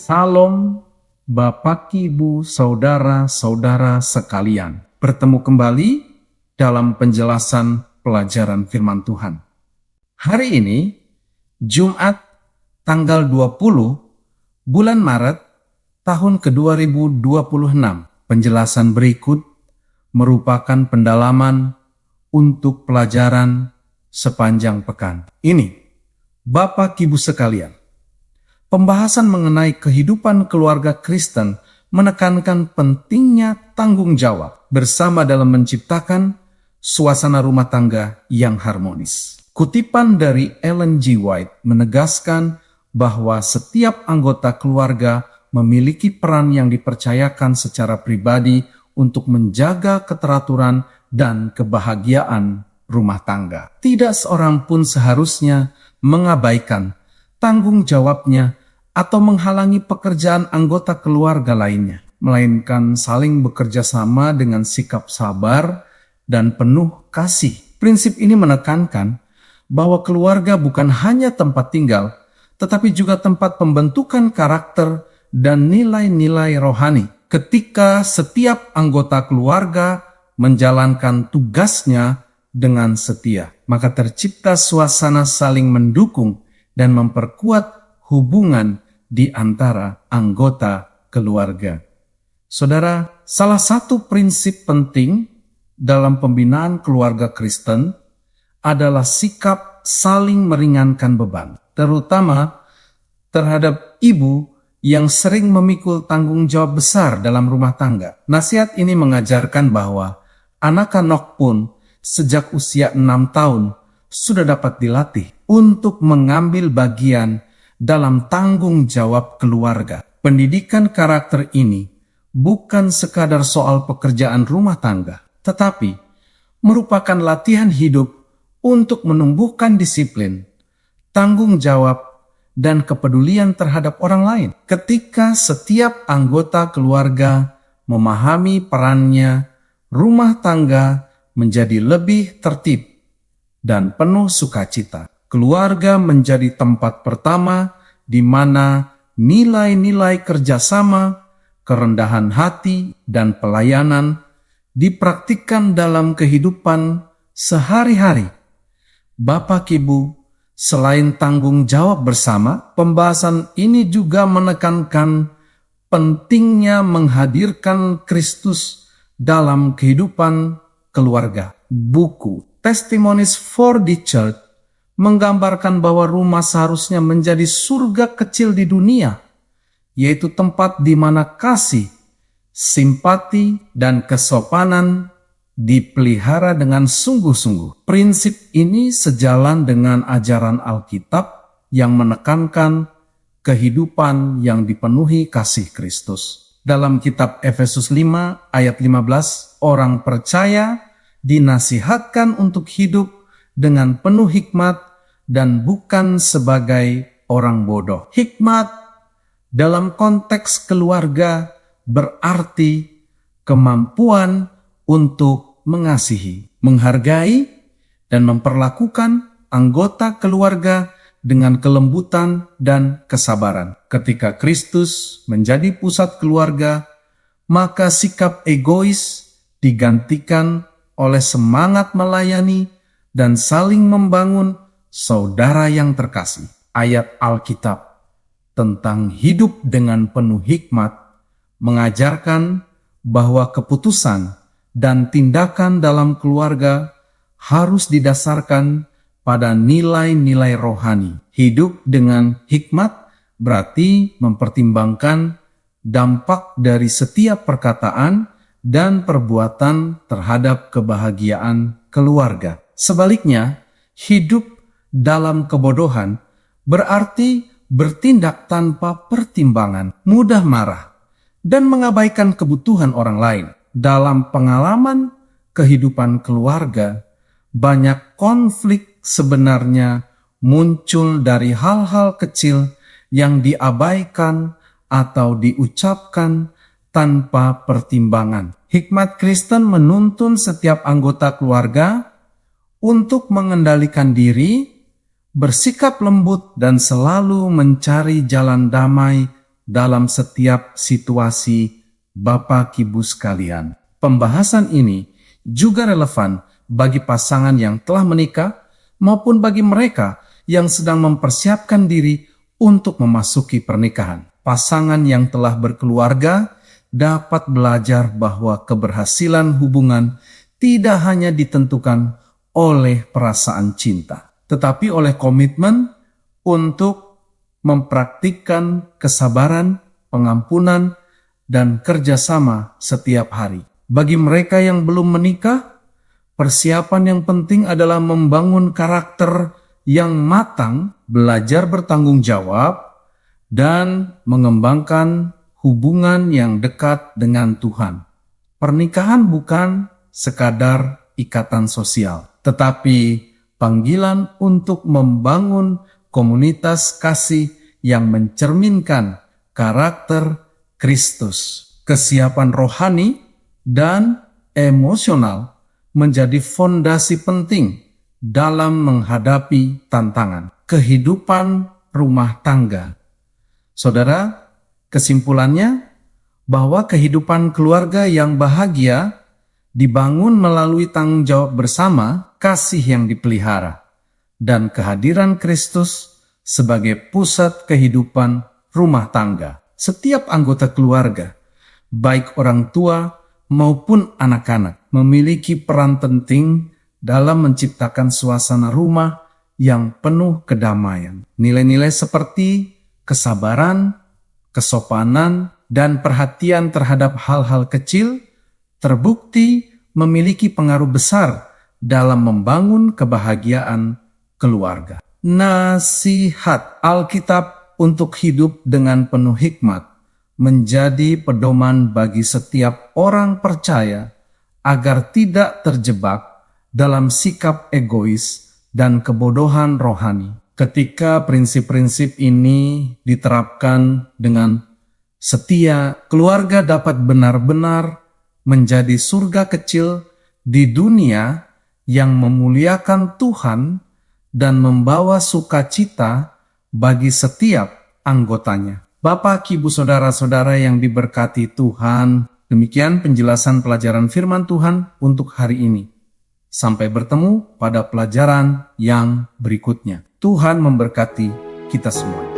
Salam Bapak, Ibu, saudara-saudara sekalian. Bertemu kembali dalam penjelasan pelajaran firman Tuhan. Hari ini, Jumat tanggal 20 bulan Maret tahun ke-2026. Penjelasan berikut merupakan pendalaman untuk pelajaran sepanjang pekan. Ini, Bapak, Ibu sekalian. Pembahasan mengenai kehidupan keluarga Kristen menekankan pentingnya tanggung jawab bersama dalam menciptakan suasana rumah tangga yang harmonis. Kutipan dari Ellen G. White menegaskan bahwa setiap anggota keluarga memiliki peran yang dipercayakan secara pribadi untuk menjaga keteraturan dan kebahagiaan rumah tangga. Tidak seorang pun seharusnya mengabaikan tanggung jawabnya atau menghalangi pekerjaan anggota keluarga lainnya, melainkan saling bekerja sama dengan sikap sabar dan penuh kasih. Prinsip ini menekankan bahwa keluarga bukan hanya tempat tinggal, tetapi juga tempat pembentukan karakter dan nilai-nilai rohani. Ketika setiap anggota keluarga menjalankan tugasnya dengan setia, maka tercipta suasana saling mendukung dan memperkuat hubungan di antara anggota keluarga. Saudara, salah satu prinsip penting dalam pembinaan keluarga Kristen adalah sikap saling meringankan beban, terutama terhadap ibu yang sering memikul tanggung jawab besar dalam rumah tangga. Nasihat ini mengajarkan bahwa anak-anak pun sejak usia 6 tahun sudah dapat dilatih untuk mengambil bagian dalam tanggung jawab keluarga. Pendidikan karakter ini bukan sekadar soal pekerjaan rumah tangga, tetapi merupakan latihan hidup untuk menumbuhkan disiplin, tanggung jawab, dan kepedulian terhadap orang lain. Ketika setiap anggota keluarga memahami perannya, rumah tangga menjadi lebih tertib dan penuh sukacita. Keluarga menjadi tempat pertama di mana nilai-nilai kerjasama, kerendahan hati, dan pelayanan dipraktikkan dalam kehidupan sehari-hari. Bapak, Ibu, selain tanggung jawab bersama, pembahasan ini juga menekankan pentingnya menghadirkan Kristus dalam kehidupan keluarga. Buku Testimonies for the Church menggambarkan bahwa rumah seharusnya menjadi surga kecil di dunia, yaitu tempat di mana kasih, simpati, dan kesopanan dipelihara dengan sungguh-sungguh. Prinsip ini sejalan dengan ajaran Alkitab yang menekankan kehidupan yang dipenuhi kasih Kristus. Dalam kitab Efesus 5 ayat 15, orang percaya dinasihatkan untuk hidup dengan penuh hikmat dan bukan sebagai orang bodoh. Hikmat dalam konteks keluarga berarti kemampuan untuk mengasihi, menghargai, dan memperlakukan anggota keluarga dengan kelembutan dan kesabaran. Ketika Kristus menjadi pusat keluarga, maka sikap egois digantikan oleh semangat melayani dan saling membangun saudara yang terkasih. Ayat Alkitab tentang hidup dengan penuh hikmat mengajarkan bahwa keputusan dan tindakan dalam keluarga harus didasarkan pada nilai-nilai rohani. Hidup dengan hikmat berarti mempertimbangkan dampak dari setiap perkataan dan perbuatan terhadap kebahagiaan keluarga. Sebaliknya, hidup dalam kebodohan berarti bertindak tanpa pertimbangan, mudah marah, dan mengabaikan kebutuhan orang lain. Dalam pengalaman kehidupan keluarga, banyak konflik sebenarnya muncul dari hal-hal kecil yang diabaikan atau diucapkan tanpa pertimbangan. Hikmat Kristen menuntun setiap anggota keluarga untuk mengendalikan diri, bersikap lembut, dan selalu mencari jalan damai dalam setiap situasi Bapak Ibu sekalian. Pembahasan ini juga relevan bagi pasangan yang telah menikah maupun bagi mereka yang sedang mempersiapkan diri untuk memasuki pernikahan. Pasangan yang telah berkeluarga dapat belajar bahwa keberhasilan hubungan tidak hanya ditentukan oleh perasaan cinta, tetapi oleh komitmen untuk mempraktikkan kesabaran, pengampunan, dan kerjasama setiap hari. Bagi mereka yang belum menikah, persiapan yang penting adalah membangun karakter yang matang, belajar bertanggung jawab, dan mengembangkan hubungan yang dekat dengan Tuhan. Pernikahan bukan sekadar ikatan sosial, tetapi panggilan untuk membangun komunitas kasih yang mencerminkan karakter Kristus. Kesiapan rohani dan emosional menjadi fondasi penting dalam menghadapi tantangan kehidupan rumah tangga. Saudara, kesimpulannya bahwa kehidupan keluarga yang bahagia dibangun melalui tanggung jawab bersama, kasih yang dipelihara, dan kehadiran Kristus sebagai pusat kehidupan rumah tangga. Setiap anggota keluarga, baik orang tua maupun anak-anak, memiliki peran penting dalam menciptakan suasana rumah yang penuh kedamaian. Nilai-nilai seperti kesabaran, kesopanan, dan perhatian terhadap hal-hal kecil terbukti memiliki pengaruh besar dalam membangun kebahagiaan keluarga. Nasihat Alkitab untuk hidup dengan penuh hikmat menjadi pedoman bagi setiap orang percaya agar tidak terjebak dalam sikap egois dan kebodohan rohani. Ketika prinsip-prinsip ini diterapkan dengan setia, keluarga dapat benar-benar menjadi surga kecil di dunia yang memuliakan Tuhan dan membawa sukacita bagi setiap anggotanya. Bapak, Ibu, saudara-saudara yang diberkati Tuhan, demikian penjelasan pelajaran firman Tuhan untuk hari ini. Sampai bertemu pada pelajaran yang berikutnya. Tuhan memberkati kita semua.